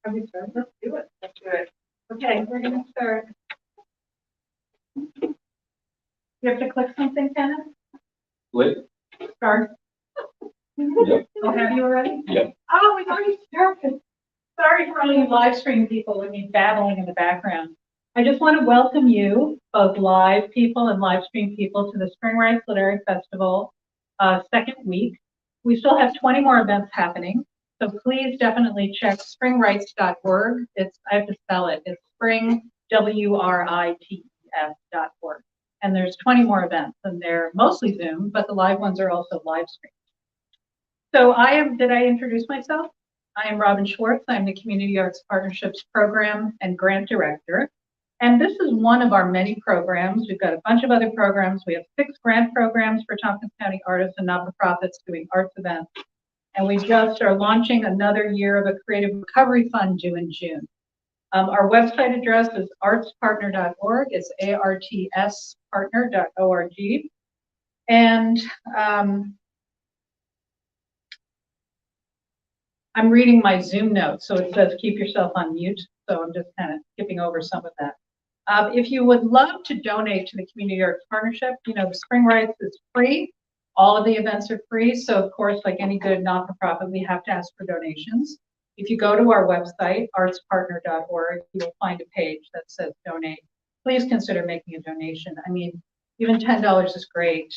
Have we started? Let's do it. Let's do it. Okay, we're going to start. You have to click something, Kenneth? Click. Start. Yep. Oh, have you already? Yep. Oh, we've already started. Sorry for all you live stream people with me babbling in the background. I just want to welcome you, both live people and live stream people, to the Spring Rights Literary Festival second week. We still have 20 more events happening, so please definitely check springrights.org. I have to spell it. It's spring, WRITES.org. And there's 20 more events, and they're mostly Zoom, but the live ones are also live streamed. So did I introduce myself? I am Robin Schwartz. I'm the Community Arts Partnerships Program and Grant Director. And this is one of our many programs. We've got a bunch of other programs. We have 6 grant programs for Tompkins County artists and not-for-profits doing arts events. And we just are launching another year of a creative recovery fund due in June. Our website address is artspartner.org. It's artspartner.org. And I'm reading my Zoom notes, so it says keep yourself on mute. So I'm just kind of skipping over some of that. If you would love to donate to the Community Arts Partnership, the Spring Rights is free. All of the events are free. So of course, like any good not-for-profit, we have to ask for donations. If you go to our website, artspartner.org, you'll find a page that says donate. Please consider making a donation. I mean, even $10 is great.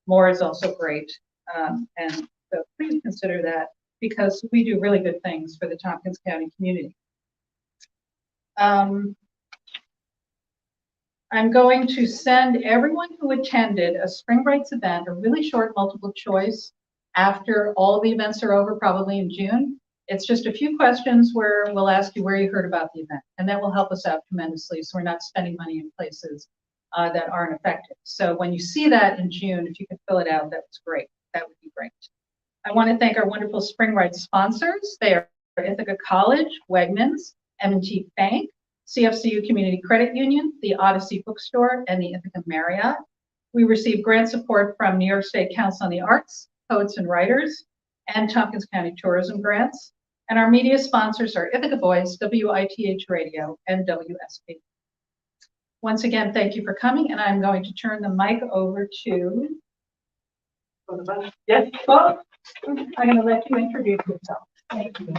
More is also great. And so please consider that, because we do really good things for the Tompkins County community. I'm going to send everyone who attended a Spring Rights event, a really short multiple choice, after all the events are over, probably in June. It's just a few questions where we'll ask you where you heard about the event, and that will help us out tremendously, so we're not spending money in places that aren't effective. So when you see that in June, if you could fill it out, that's great. That would be great. I want to thank our wonderful Spring Rights sponsors. They are Ithaca College, Wegmans, M&T Bank, CFCU Community Credit Union, the Odyssey Bookstore, and the Ithaca Marriott. We receive grant support from New York State Council on the Arts, Poets and Writers, and Tompkins County Tourism Grants. And our media sponsors are Ithaca Voice, WITH Radio, and WSP. Once again, thank you for coming, and I'm going to turn the mic over to, yes, Bob. I'm going to let you introduce yourself. Thank you.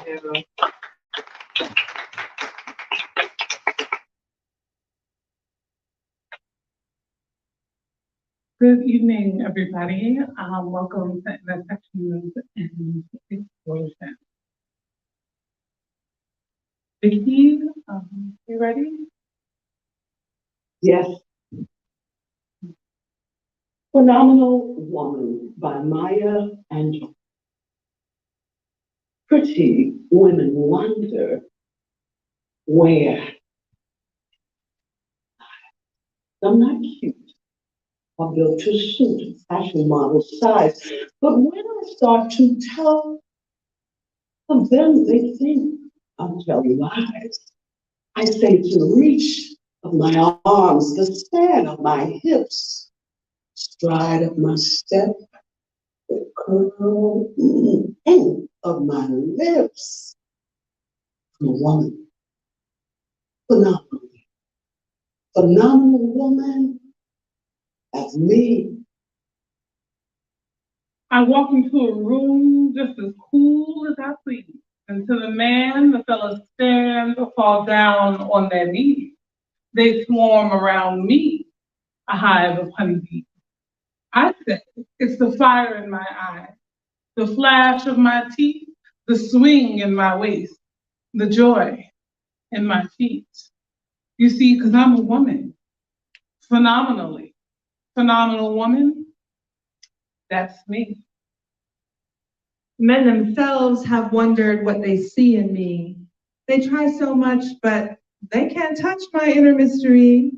Good evening, everybody. Welcome to Intersections and Explosion. Vickie, you ready? Yes. Phenomenal Woman by Maya Angelou. Pretty women wonder where I'm not cute. I'm built to suit fashion model size. But when I start to tell them, they think I'm telling lies. I say to the reach of my arms, the span of my hips, stride of my step, the curl of my lips. I'm a woman. Phenomenal woman. That's me. I walk into a room just as cool as I please. And to the man, the fellas stand or fall down on their knees. They swarm around me, a hive of honeybees. I say, it's the fire in my eye, the flash of my teeth, the swing in my waist, the joy in my feet. You see, because I'm a woman, phenomenal woman, that's me. Men themselves have wondered what they see in me. They try so much, but they can't touch my inner mystery.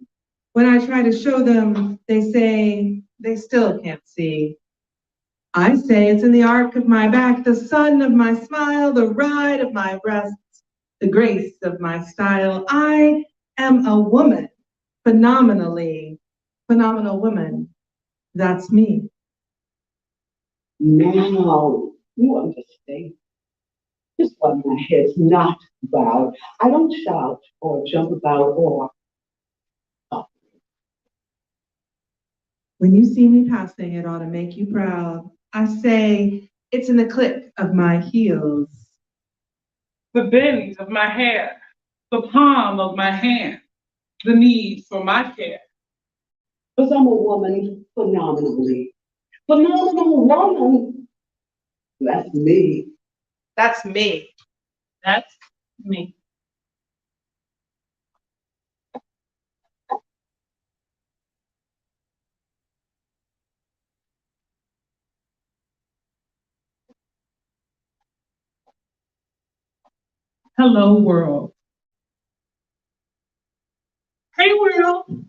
When I try to show them, they say they still can't see. I say it's in the arc of my back, the sun of my smile, the ride of my breasts, the grace of my style. I am a woman, phenomenal woman. That's me. Now you understand. just while my head's not bowed. I don't shout or jump about or When you see me passing, it ought to make you proud. I say, it's in the click of my heels. The bend of my hair, the palm of my hand, the need for my care. because I'm a woman phenomenally. Phenomenal woman. That's me. That's me. That's me. Hello, world. Hey, world.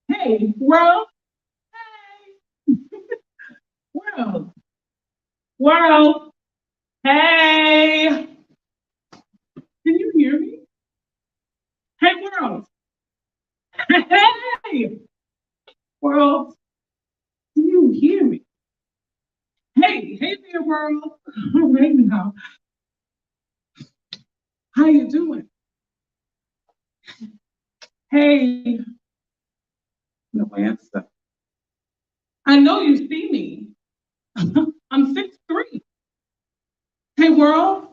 Hey, world. Hey. World. World. Hey. Can you hear me? Hey, world. Hey. World. Can you hear me? Hey, hey there, world. Right now. How you doing? Hey. No answer. I know you see me. I'm 6'3". Hey, world.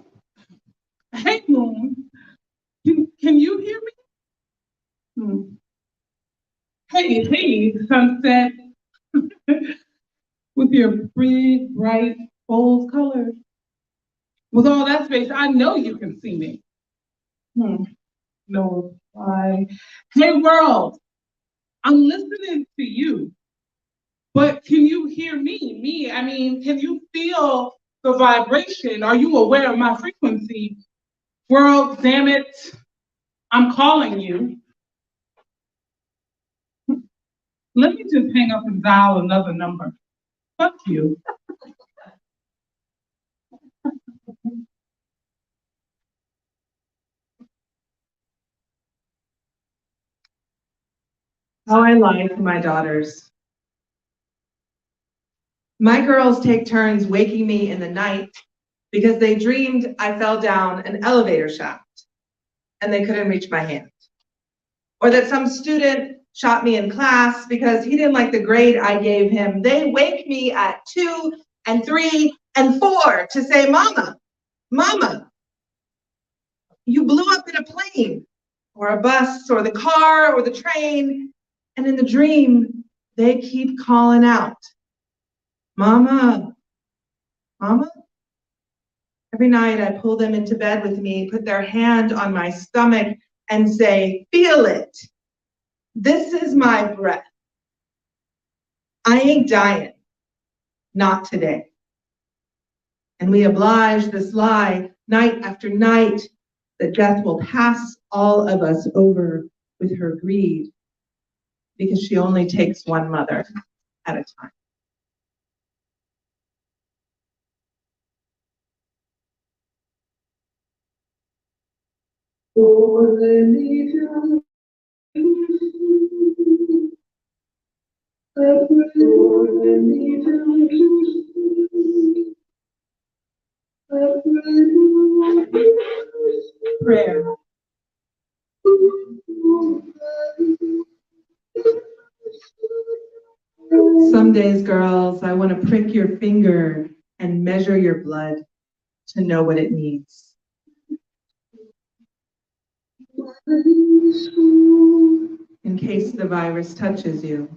Hey, moon. Can you hear me? Hey, hey, sunset. With your pretty, bright, bold colors. With all that space, I know you can see me. No reply. Hey, world. I'm listening to you. But can you hear me? Me, I mean, can you feel the vibration? Are you aware of my frequency? World, damn it, I'm calling you. Let me just hang up and dial another number. Fuck you. How I lie to my daughters. My girls take turns waking me in the night because they dreamed I fell down an elevator shaft and they couldn't reach my hand. Or that some student shot me in class because he didn't like the grade I gave him. They wake me at 2 and 3 and 4 to say, Mama, Mama, you blew up in a plane or a bus or the car or the train. And in the dream, they keep calling out, Mama, Mama. Every night I pull them into bed with me, put their hand on my stomach and say, feel it. This is my breath. I ain't dying, not today. And we oblige this lie night after night that death will pass all of us over with her greed because she only takes one mother at a time. Prayer. Some days, girls, I want to prick your finger and measure your blood to know what it needs. In case the virus touches you,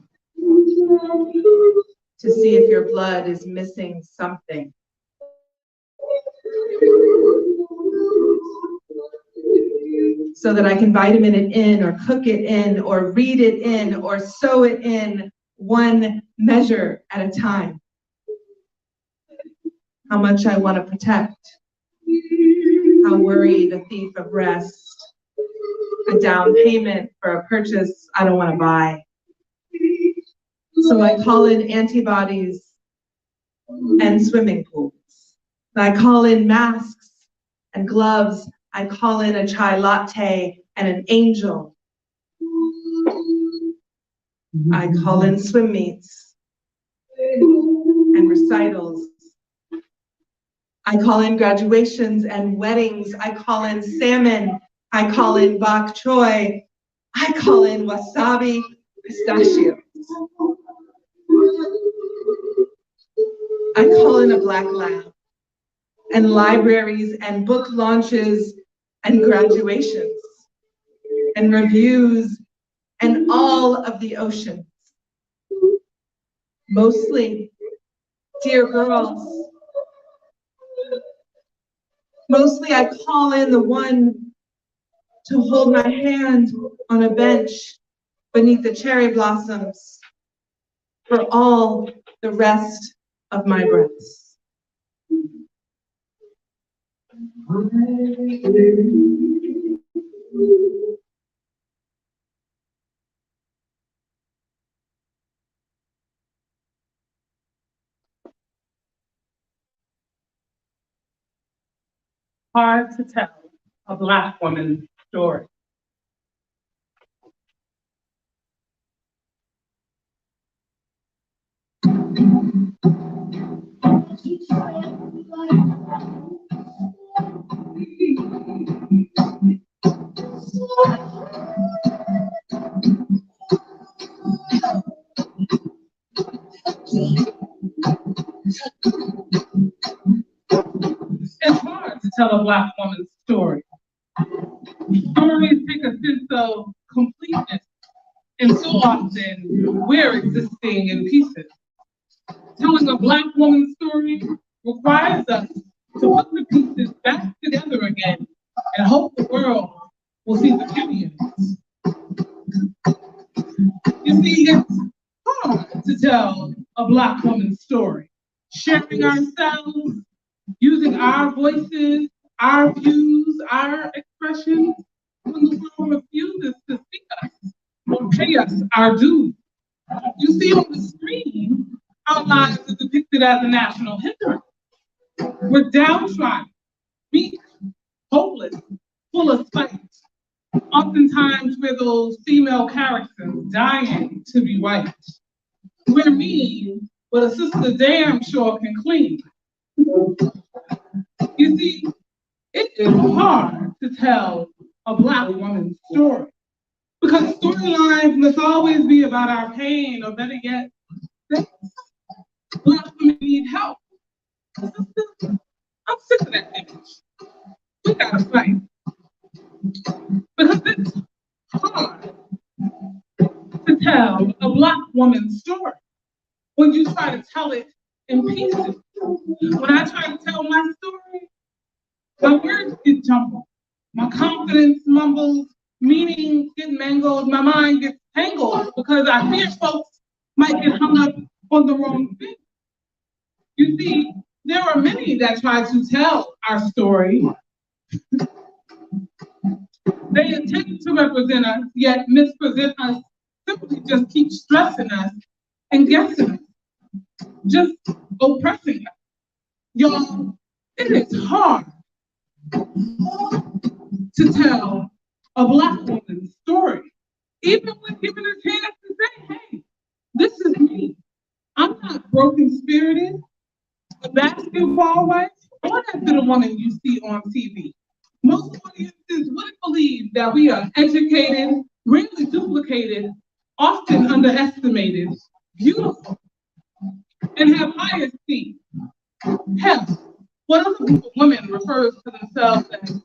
to see if your blood is missing something. So that I can vitamin it in or cook it in or read it in or sew it in one measure at a time. How much I want to protect. How worried a thief of rest. A down payment for a purchase I don't want to buy. So I call in antibodies and swimming pools. I call in masks and gloves. I call in a chai latte and an angel. I call in swim meets and recitals. I call in graduations and weddings. I call in salmon. I call in bok choy. I call in wasabi pistachios. I call in a black lab and libraries and book launches and graduations and reviews and all of the oceans. Mostly, dear girls, mostly I call in the one to hold my hand on a bench beneath the cherry blossoms for all the rest of my breaths. Hard to tell a Black woman's story. It's hard to tell a Black woman's story. Stories take a sense of completeness, and so often we're existing in pieces. Telling a Black woman's story requires us to put the pieces back together again and hope the world will see the beauty in it. You see, it's hard to tell a Black woman's story. Sharing ourselves, using our voices, our views, our expressions, when the world refuses to see us or pay us our dues. You see on the screen, our lives are depicted as a national hindrance. We're downtrodden, weak, hopeless, full of spite. Oftentimes we're those female characters dying to be white. We're mean, but a sister damn sure can clean. You see, it is hard to tell a Black woman's story because storylines must always be about our pain, or better yet, Black women need help. Sister, I'm sick of that image. We gotta fight. Because it's hard to tell a Black woman's story when you try to tell it in pieces. When I try to tell my story, my words get jumbled, my confidence mumbles, meanings get mangled, my mind gets tangled because I fear folks might get hung up on the wrong thing. You see, there are many that try to tell our story. They attempt to represent us, yet mispresent us, simply just keep stressing us and guessing us, just oppressing us. Y'all, it is hard to tell a Black woman's story, even when given a chance to say, hey, this is me. I'm not broken-spirited, a basketball wife, or that little woman you see on TV. Most audiences wouldn't believe that we are educated, rarely duplicated, often underestimated, beautiful, and have high esteem. Hell, what other group of women refers to themselves as?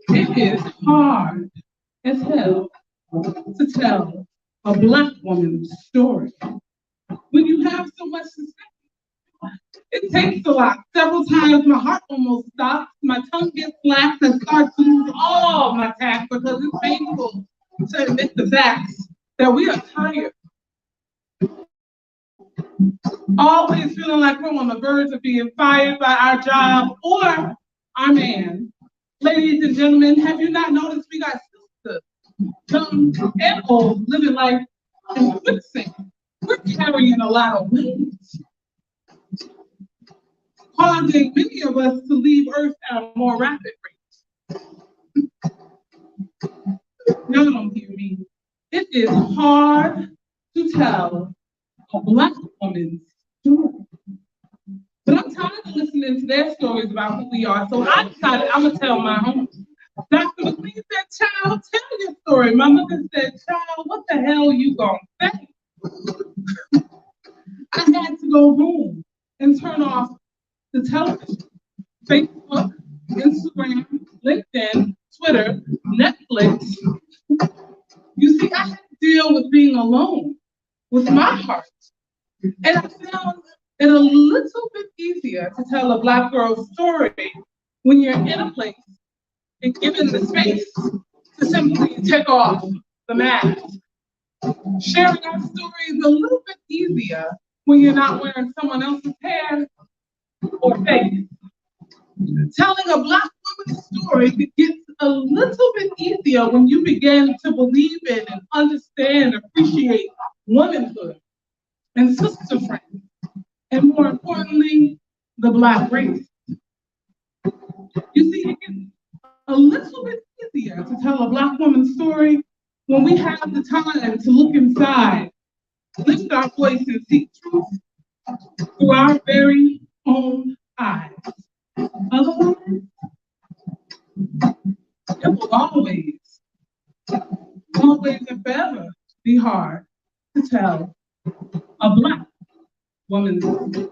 It is hard as hell to tell a Black woman's story when you have so much to say. It takes a lot. Several times my heart almost stops, my tongue gets lax and starts to lose all my tact because it's painful to admit the facts that we are tired. Always feeling like we're on the verge of being fired by our job or our man. Ladies and gentlemen, have you not noticed we got sisters, young and old, living life in quicksand? We're carrying a lot of weight, causing many of us to leave Earth at a more rapid rate. Y'all don't hear me. It is hard to tell a Black woman's story. But I'm tired of listening to their stories about who we are, so I decided I'm gonna tell my own. Dr. McLean said, child, tell your story. My mother said, child, what the hell you gonna say? I had to go home and turn off the television, Facebook, Instagram, LinkedIn, Twitter, Netflix. You see, I had to deal with being alone with my heart. And I found it a little bit easier to tell a Black girl's story when you're in a place and given the space to simply take off the mask. Sharing our story is a little bit easier when you're not wearing someone else's hair or face. Telling a Black woman's story gets a little bit easier when you begin to believe in and understand, appreciate womanhood and sister friends, and more importantly, the Black race. You see, it gets a little bit easier to tell a Black woman's story when we have the time to look inside, lift our voice and seek truth through our very own eyes. Otherwise, it will always and forever be hard to tell a Black woman's story.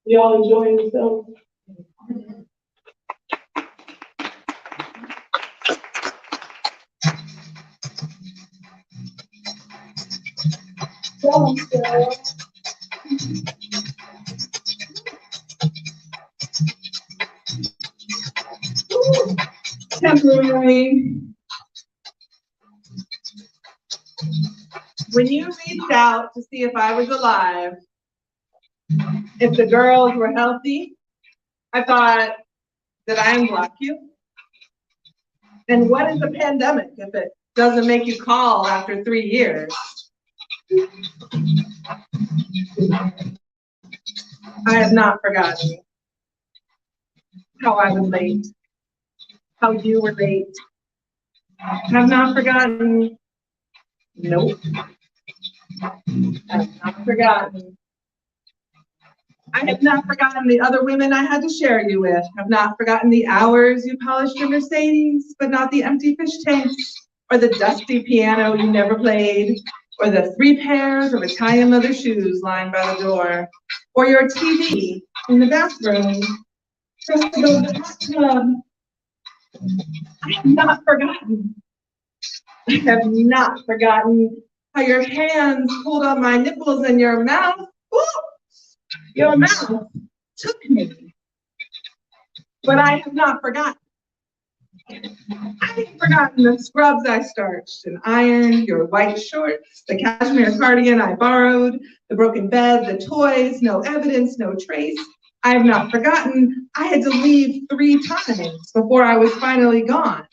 Y'all enjoying yourselves? Temporary. When you reached out to see if I was alive, if the girls were healthy, I thought, did I unblock you? And what is a pandemic if it doesn't make you call after 3 years? I have not forgotten how I was late, how you were late. I have not forgotten. Nope. I have not forgotten. I have not forgotten the other women I had to share you with. I have not forgotten the hours you polished your Mercedes, but not the empty fish tanks, or the dusty piano you never played, or the 3 pairs of Italian leather shoes lying by the door, or your TV in the bathroom, just to go to the hot tub. I have not forgotten. I have not forgotten how your hands pulled on my nipples and your mouth. Ooh, your mouth took me. But I have not forgotten. I have forgotten the scrubs I starched and ironed, your white shorts, the cashmere cardigan I borrowed, the broken bed, the toys, no evidence, no trace. I have not forgotten I had to leave 3 times before I was finally gone.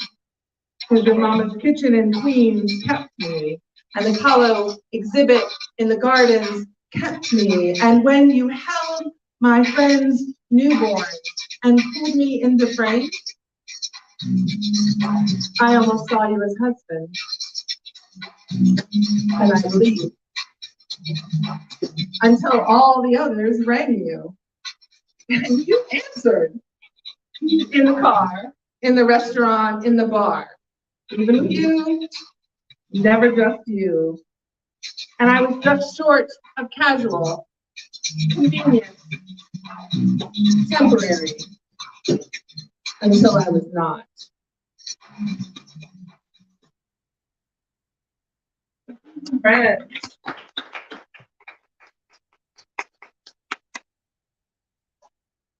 Because your mama's kitchen in Queens kept me, and the Kahlo exhibit in the gardens kept me. And when you held my friend's newborn and pulled me into frame, I almost saw you as husband. And I believed. Until all the others rang you. And you answered. In the car, in the restaurant, in the bar. Even you, never just you. And I was just short of casual, convenient, temporary, until I was not. Friends.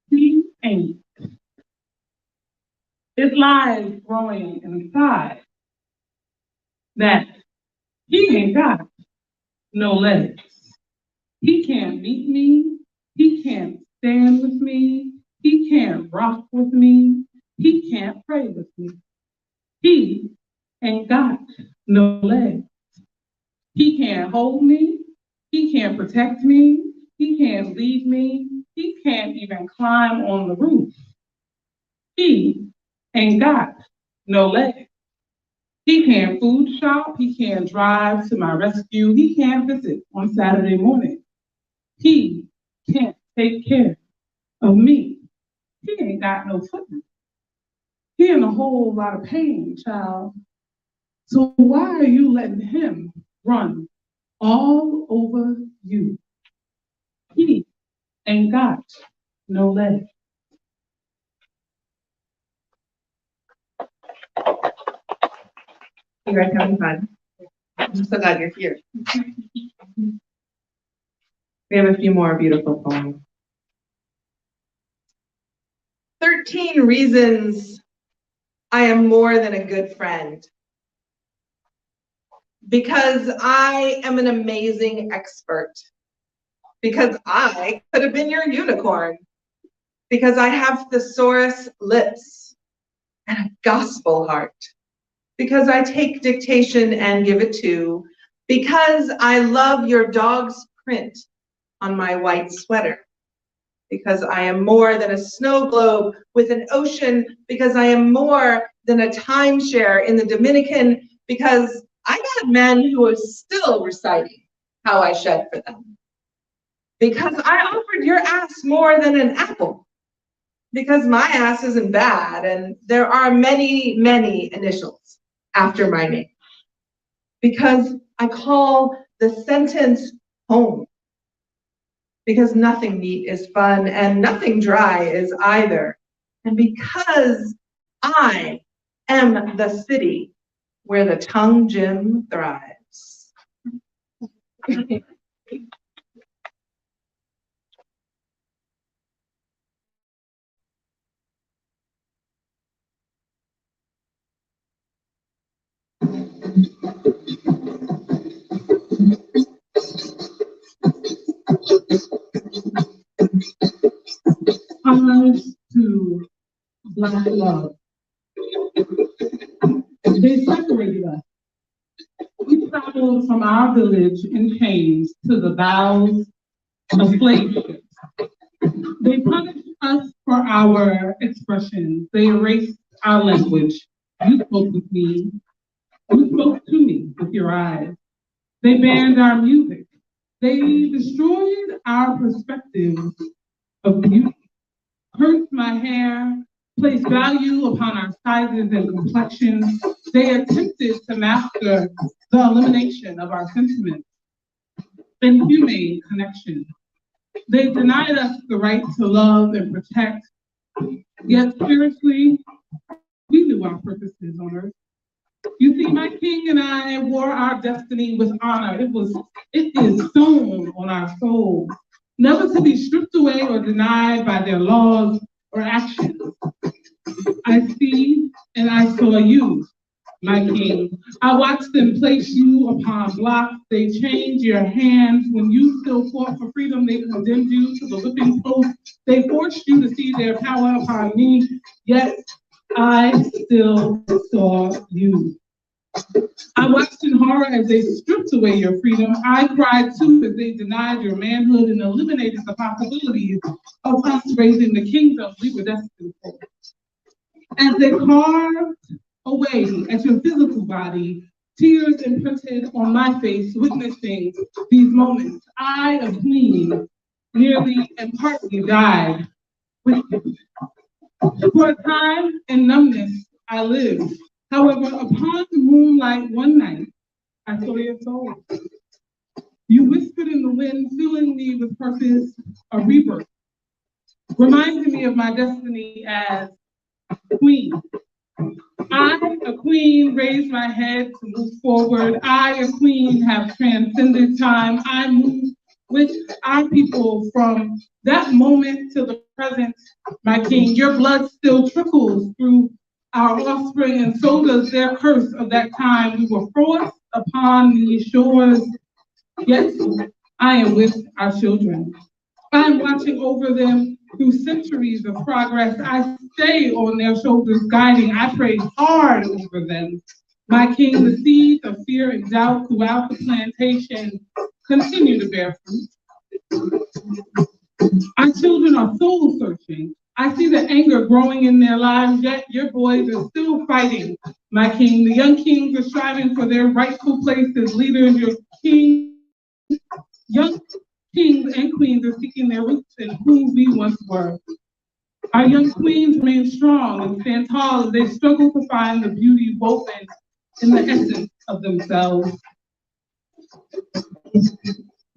He ain't. It lies growing inside that he ain't got no legs. He can't beat me, he stand with me. He can't rock with me. He can't pray with me. He ain't got no legs. He can't hold me. He can't protect me. He can't lead me. He can't even climb on the roof. He ain't got no legs. He can't food shop. He can't drive to my rescue. He can't visit on Saturday morning. He can't take care of me. He ain't got no footing. He in a whole lot of pain, child. So why are you letting him run all over you? He ain't got no legs. You guys having fun? I'm so glad you're here. We have a few more beautiful poems. 13 reasons I am more than a good friend. Because I am an amazing expert. Because I could have been your unicorn. Because I have thesaurus lips and a gospel heart. Because I take dictation and give it to. Because I love your dog's print on my white sweater. Because I am more than a snow globe with an ocean. Because I am more than a timeshare in the Dominican. Because I got men who are still reciting how I shed for them. Because I offered your ass more than an apple. Because my ass isn't bad, and there are many, many initials after my name. Because I call the sentence home. Because nothing neat is fun, and nothing dry is either. And because I am the city where the tongue gym thrives. Homage to Black love. They separated us. We traveled from our village in chains to the bows of slave ships. They punished us for our expressions. They erased our language. You spoke with me. You spoke to me with your eyes. They banned our music. They destroyed our perspectives of beauty. Cursed my hair, placed value upon our sizes and complexions. They attempted to master the elimination of our sentiments and humane connection. They denied us the right to love and protect, yet spiritually, we knew our purposes on earth. You see, my king and I wore our destiny with honor. It is sewn on our souls, never to be stripped away or denied by their laws or actions. I see and I saw you, my king. I watched them place you upon blocks. They changed your hands. When you still fought for freedom, they condemned you to the whipping post. They forced you to see their power upon me, yet I still saw you. I watched in horror as they stripped away your freedom. I cried too as they denied your manhood and eliminated the possibilities of us raising the kingdom we were destined for. As they carved away at your physical body, tears imprinted on my face, witnessing these moments. I, a queen, nearly and partly died with you. For a time in numbness, I lived. However, upon the moonlight one night, I saw your soul. You whispered in the wind, filling me with purpose, a rebirth, reminding me of my destiny as queen. I, a queen, raised my head to move forward. I, a queen, have transcended time. I move with our people from that moment to the present, my king. Your blood still trickles through our offspring, and so does their curse of that time. We were forced upon these shores, yet I am with our children. I'm watching over them through centuries of progress. I stay on their shoulders guiding. I pray hard over them. My king, the seeds of fear and doubt throughout the plantation continue to bear fruit. Our children are soul searching. I see the anger growing in their lives, yet your boys are still fighting. My king, the young kings are striving for their rightful place as leaders. Your king, young kings and queens are seeking their roots in who we once were. Our young queens remain strong and stand tall as they struggle to find the beauty woven in the essence of themselves.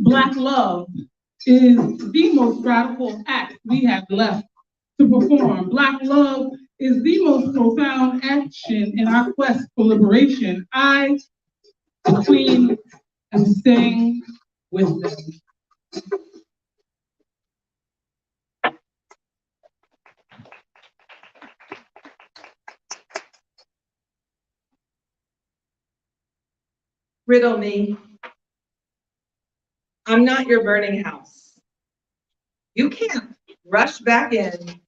Black love is the most radical act we have left to perform. Black love is the most profound action in our quest for liberation. I, the queen, am staying with them. Riddle me. I'm not your burning house. You can't rush back in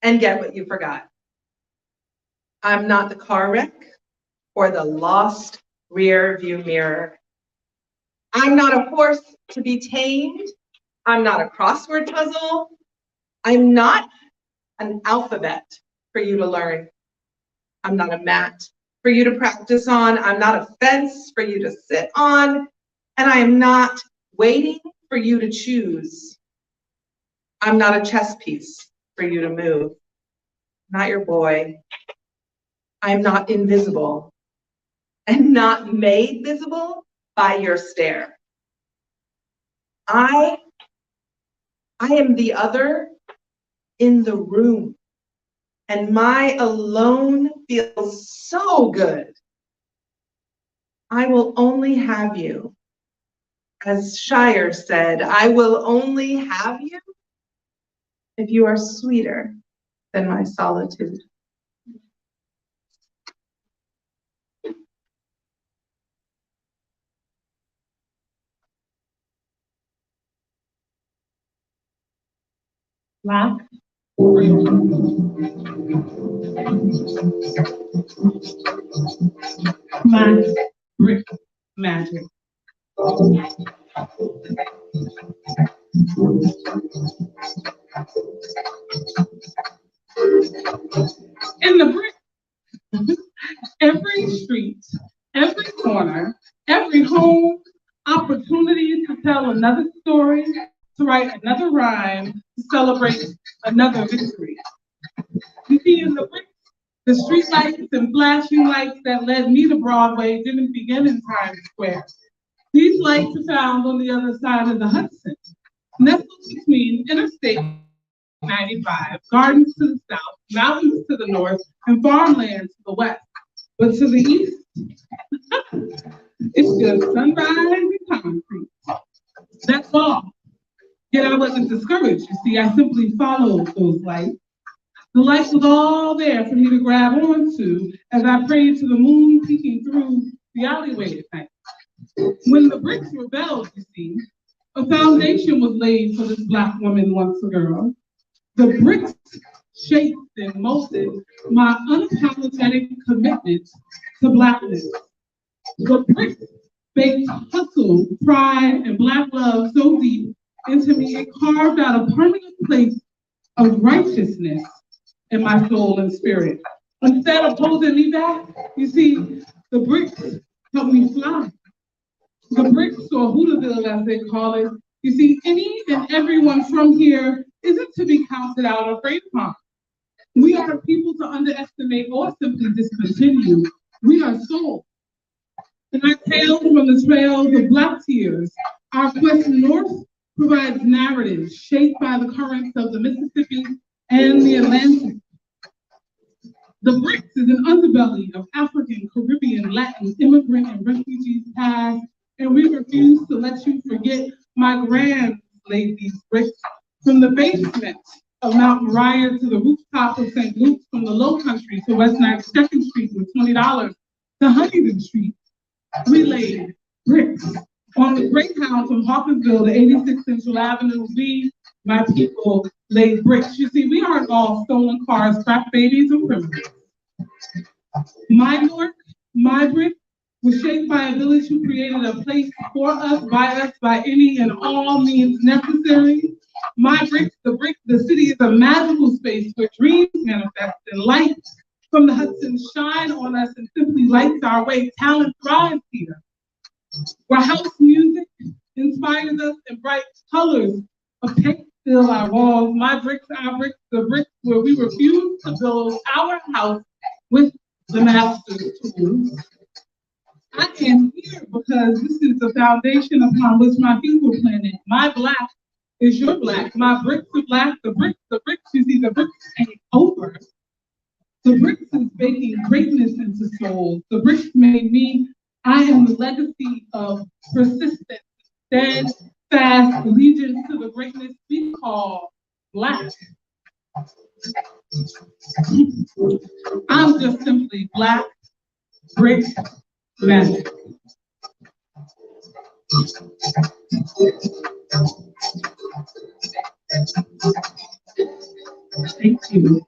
and get what you forgot. I'm not the car wreck or the lost rear view mirror. I'm not a horse to be tamed. I'm not a crossword puzzle. I'm not an alphabet for you to learn. I'm not a mat for you to practice on. I'm not a fence for you to sit on. And I am not waiting for you to choose. I'm not a chess piece for you to move. Not your boy. I'm not invisible and not made visible by your stare. I am the other in the room, and my alone feels so good. I will only have you. As Shire said, I will only have you if you are sweeter than my solitude. Black. Black brick magic. In the brick, every street, every corner, every home, opportunity to tell another story, to write another rhyme, to celebrate another victory. You see, in the brick, the street lights and flashing lights that led me to Broadway didn't begin in Times Square. These lights are found on the other side of the Hudson, nestled between Interstate 95, gardens to the south, mountains to the north, and farmland to the west. But to the east, it's just sunrise and concrete. That's all. Yet I wasn't discouraged, you see. I simply followed those lights. The light was all there for me to grab onto as I prayed to the moon peeking through the alleyway at night. When the bricks rebelled, you see, a foundation was laid for this Black woman once a girl. The bricks shaped and molded my unapologetic commitment to Blackness. The bricks baked hustle, pride, and Black love so deep into me, it carved out a permanent place of righteousness in my soul and spirit. Instead of holding me back, you see, the bricks helped me fly. The bricks, or Hoodaville as they call it, you see, any and everyone from here isn't to be counted out or preyed upon. We are people to underestimate or simply discontinue. We are soul. And our tales from the trails of Black tears, our quest north provides narratives shaped by the currents of the Mississippi and the Atlantic. The bricks is an underbelly of African, Caribbean, Latin, immigrant, and refugees past, and we refuse to let you forget my grands laid these bricks from the basement of Mount Moriah to the rooftop of St. Luke's, from the Low Country to West 92nd Street with $20 to Huntington Street. We laid bricks on the Greyhound from Hawkinsville to 86 Central Avenue. We my people laid bricks. You see, we aren't all stolen cars, crack babies, and criminals. My work, my brick, was shaped by a village who created a place for us, by any and all means necessary. My bricks, the city is a magical space where dreams manifest and light from the Hudson shine on us and simply lights our way. Talent thrives here, where house music inspires us and bright colors of paint fill our walls. My bricks, our bricks, the bricks where we refuse to build our house with the master's tools. I am here because this is the foundation upon which my people planted. My black is your black. My bricks are black. The bricks, you see, the bricks ain't over. The bricks is baking greatness into souls. The bricks made me. I am the legacy of persistence, steadfast allegiance to the greatness we call black. I'm just simply black brick magic. Thank you.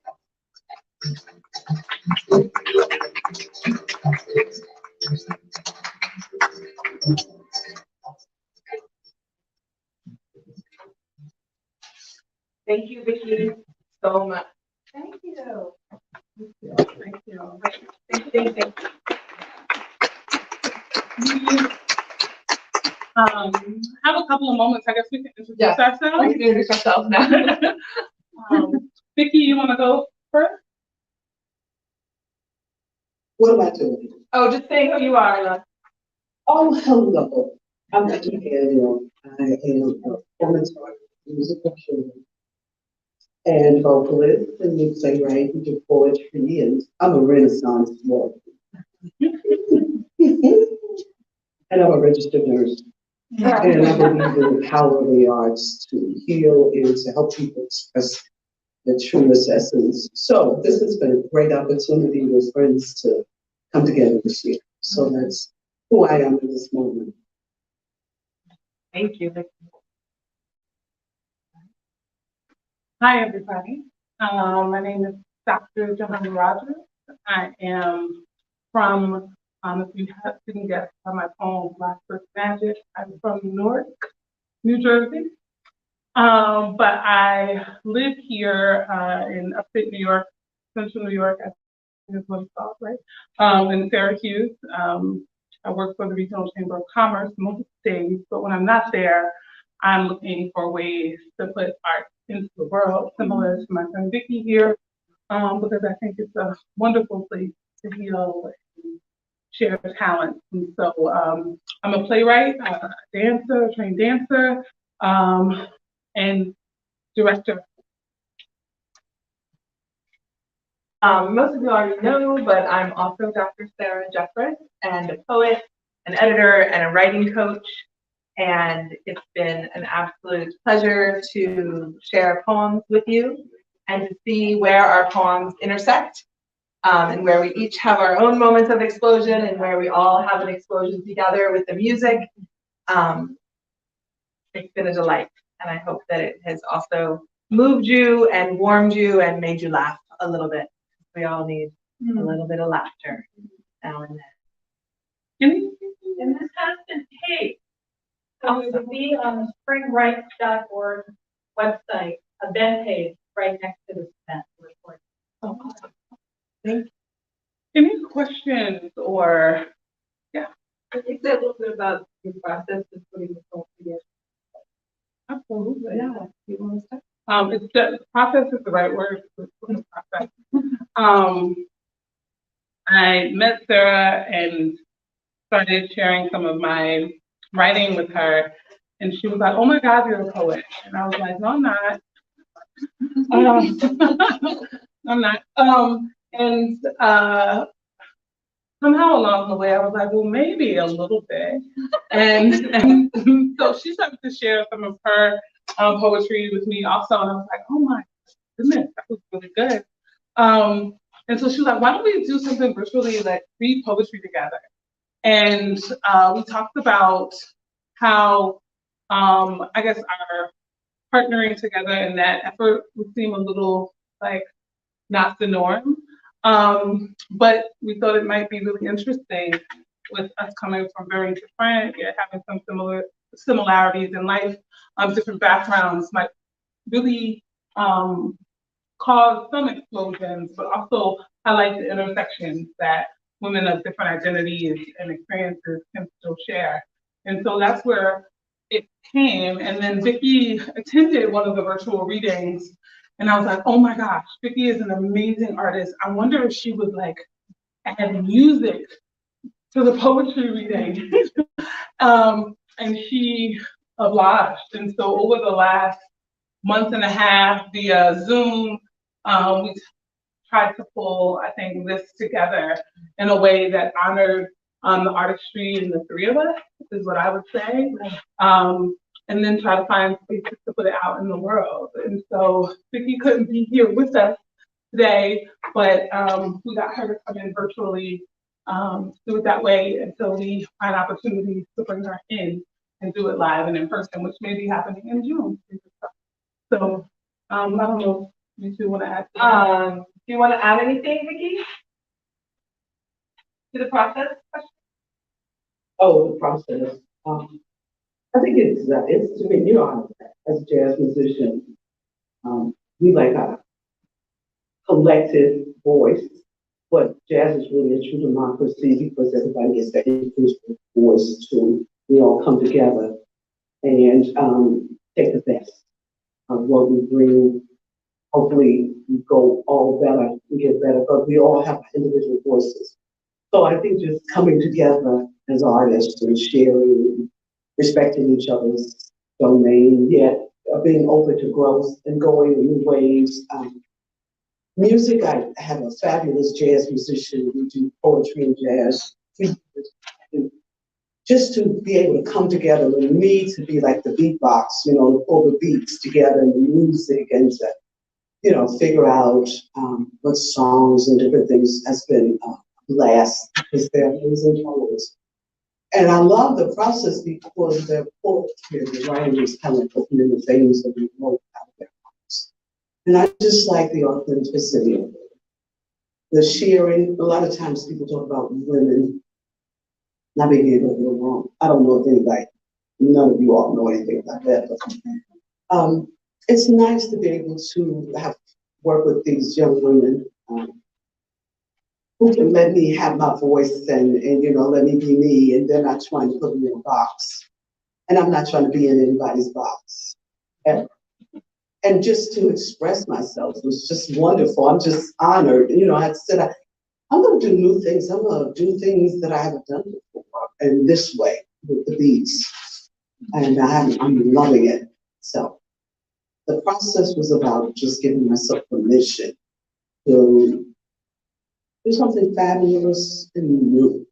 Thank you, Vickie, so much. Thank you. Thank you. Thank you. Have a couple of moments. I guess we can introduce Yes, ourselves. We can introduce ourselves now. Vickie, you want to go first? What am I doing? Oh, just saying who you are, love. Oh, hello. I'm Vickie Daniel. I am a performance artist, musical children, and vocalist, and you playwright, and do poetry, and I'm a Renaissance woman. And I'm a registered nurse. And I believe in the power of the arts to heal and to help people express their truest essence. So this has been a great opportunity with friends to come together this year. So that's who I am in this moment. Thank you, Vickie. Hi, everybody. My name is Dr. Juhanna Rogers. I am from, if you didn't guess by my poem, Black Brick Magic, I'm from Newark, New Jersey. But I live here in upstate New York, central New York, I think is what it's called, right? In Syracuse. I work for the Regional Chamber of Commerce most days, but when I'm not there, I'm looking for ways to put art into the world, similar to my friend Vickie here, because I think it's a wonderful place to heal and share talent. And so I'm a playwright, a dancer, a trained dancer, and director. Most of you already know, but I'm also Dr. Sarah Jefferis, and a poet, an editor, and a writing coach. And it's been an absolute pleasure to share poems with you and to see where our poems intersect, and where we each have our own moments of explosion and where we all have an explosion together with the music. It's been a delight, and I hope that it has also moved you and warmed you and made you laugh a little bit. We all need a little bit of laughter now and then. And this has been taped. So it will be on the springrights.org website, event page right next to this event. Oh, thank you. Any questions or, yeah? Can you say a little bit about your process of putting the poem together? Absolutely. Yeah. You want to start? It's just, process is the right word. Process. I met Sarah and started sharing some of my writing with her, and she was like, "Oh my God, you're a poet," and I was like, "No, I'm not." I'm not. And somehow along the way, I was like, "Well, maybe a little bit," and so she started to share some of her poetry with me also, and I was like, "Oh my goodness, that was really good." And so she was like, "Why don't we do something virtually, like read poetry together?" And we talked about how, I guess our partnering together in that effort would seem a little like not the norm. But we thought it might be really interesting with us coming from very different, yet having some similarities in life, different backgrounds might really cause some explosions, but also highlight the intersections that women of different identities and experiences can still share. And so that's where it came. And then Vickie attended one of the virtual readings, and I was like, oh my gosh, Vickie is an amazing artist. I wonder if she would like add music to the poetry reading. And she obliged. And so over the last month and a half via Zoom, we tried to pull, I think, this together in a way that honored the artistry in the three of us, is what I would say. And then try to find spaces to put it out in the world. And so Vickie couldn't be here with us today, but we got her to come in virtually, do it that way until we find opportunities to bring her in and do it live and in person, which may be happening in June. So I don't know if you want to add to that. Do you want to add anything, Vickie, to the process? Oh, the process. I think it's to me, you know, as a jazz musician, we like a collective voice, but jazz is really a true democracy because everybody gets that individual voice too. We all come together and take the best of what we bring. Hopefully we go all better, we get better, but we all have individual voices. So I think just coming together as artists and sharing, respecting each other's domain, yet being open to growth and going in new ways. Music, I have a fabulous jazz musician. We do poetry and jazz. Just to be able to come together and me to be like the beatbox, you know, to pull the beats together and the music and to, you know, figure out what songs and different things has been blast because they're amazing poets. And I love the process because the poetry, the writing is kind of putting in the things that we wrote out of their hearts. And I just like the authenticity of it. The sharing, a lot of times people talk about women not being able to go wrong. I don't know if anybody, none of you all know anything about that, but it's nice to be able to work with these young women who can let me have my voice and you know, let me be me, and they're not trying to put me in a box. And I'm not trying to be in anybody's box. And just to express myself was just wonderful. I'm just honored. You know, I said, I'm gonna do new things. I'm gonna do things that I haven't done before, and this way with the beats. And I'm loving it. So the process was about just giving myself permission to do something fabulous and new.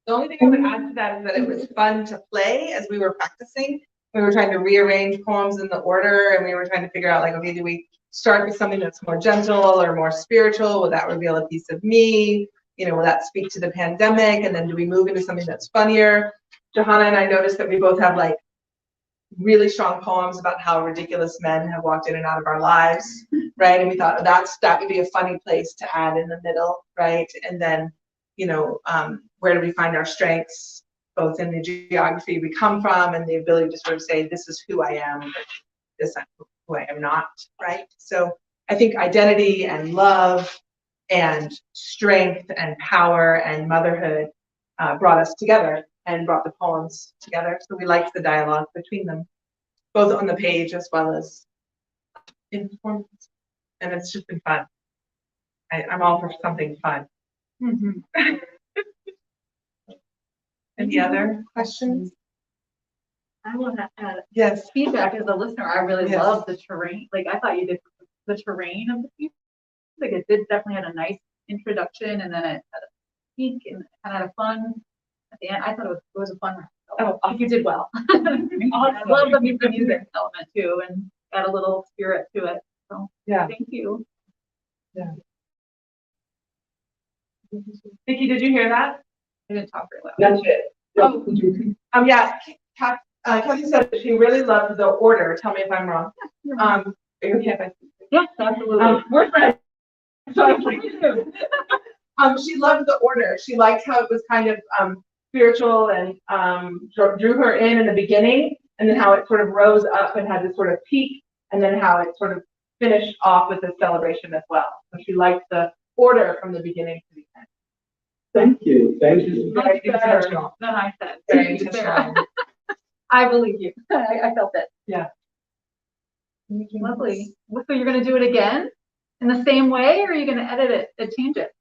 The only thing I would add to that is that it was fun to play as we were practicing. We were trying to rearrange poems in the order, and we were trying to figure out, like, okay, do we start with something that's more gentle or more spiritual? Will that reveal a piece of me? You know, will that speak to the pandemic? And then do we move into something that's funnier? Juhanna and I noticed that we both have like really strong poems about how ridiculous men have walked in and out of our lives, right? And we thought that would be a funny place to add in the middle, right? And then, you know, where do we find our strengths, both in the geography we come from and the ability to sort of say, this is who I am, but this is who I am not, right? So I think identity and love and strength and power and motherhood brought us together and brought the poems together. So we liked the dialogue between them, both on the page as well as in performance. And it's just been fun. I'm all for something fun. Mm-hmm. Any other questions? I want to add Yes. feedback as a listener. I really Yes. love the terrain. Like, I thought you did the terrain of the piece. Like, it did definitely had a nice introduction, and then it had a peak and kind of had a fun at the end. I thought it was a fun round. So Oh, you did well. I love the music element too, and got a little spirit to it. So yeah. thank you. Yeah. Vickie, did you hear that? I didn't talk very loud. That's it. Oh, yeah. CAP Kathy said that she really loved the order. Tell me if I'm wrong. Are you okay if I speak? Yes, absolutely. We're friends. So I'm like, she loved the order. She liked how it was kind of spiritual and drew her in the beginning, and then how it sort of rose up and had this sort of peak, and then how it sort of finished off with a celebration as well. So she liked the order from the beginning to the end. Thank you, thank you. Very intentional. Than I said. Very intentional. I believe you. I felt it. Yeah. Lovely. So you're going to do it again in the same way, or are you going to edit it and change it?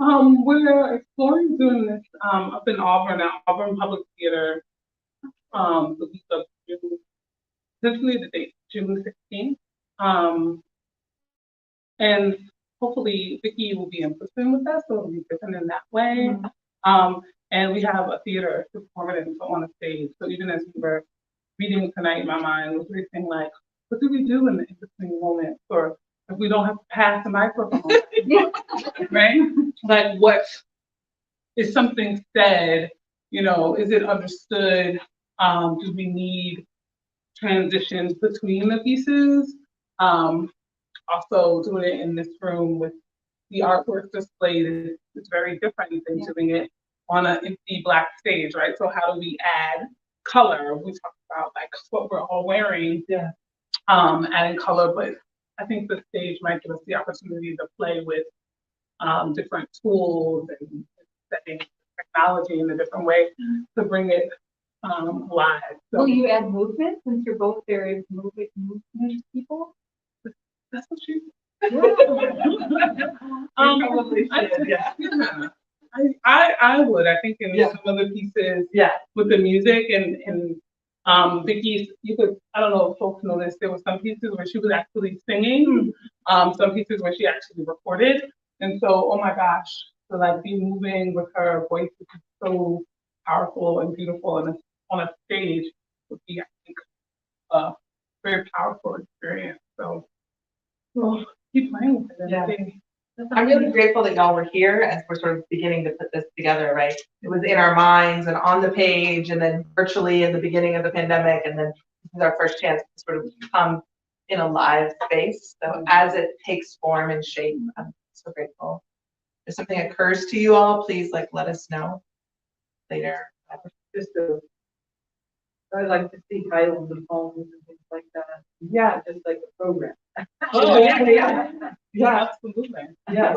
We're exploring doing this up in Auburn at Auburn Public Theater the week of June, essentially the date, June 16th. And hopefully Vickie will be in person with us, so it'll be different in that way. And we have a theater to perform it in, so on a stage. So even as we were reading tonight, my mind was racing like, what do we do in the in-between moments? Or if we don't have to pass the microphone, right? Like, what is something said? You know, is it understood? Do we need transitions between the pieces? Also, doing it in this room with the artwork displayed is very different than doing it on an empty black stage, right? So how do we add color? We talked about like what we're all wearing, adding color, but I think the stage might give us the opportunity to play with different tools and setting technology in a different way to bring it live. So Will you add movement since you're both very movement people? that's what she. Probably should, yeah. I would. I think in some other pieces, with the music and Vickie's, you could, I don't know if folks noticed, there were some pieces where she was actually singing, some pieces where she actually recorded. And so, oh my gosh, to like be moving with her voice, which is so powerful and beautiful, and on a stage would be, I think, a very powerful experience. So, well, keep playing with it. Yeah. I'm really grateful that y'all were here as we're sort of beginning to put this together, right? It was in our minds and on the page and then virtually in the beginning of the pandemic, and then this is our first chance to sort of come in a live space. So as it takes form and shape, I'm so grateful. If something occurs to you all, please like let us know later. I like to see titles of poems and things like that. Yeah. Just like a program. Oh, yeah, Absolutely. yeah.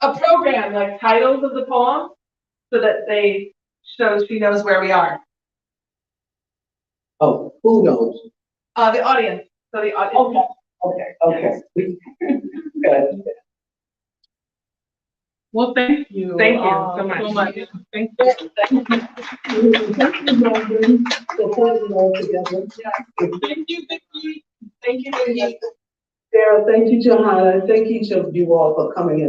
A program like titles of the poem so that they show she knows where we are. Oh, who knows? The audience. So the audience. Okay. Good. Well, thank you. Thank you so much. Thank you. Thank you, Marvin, for putting it all together. Thank you, Vickie. Thank you, Vickie. Sarah, thank you, Juhanna. Thank each of you all for coming in.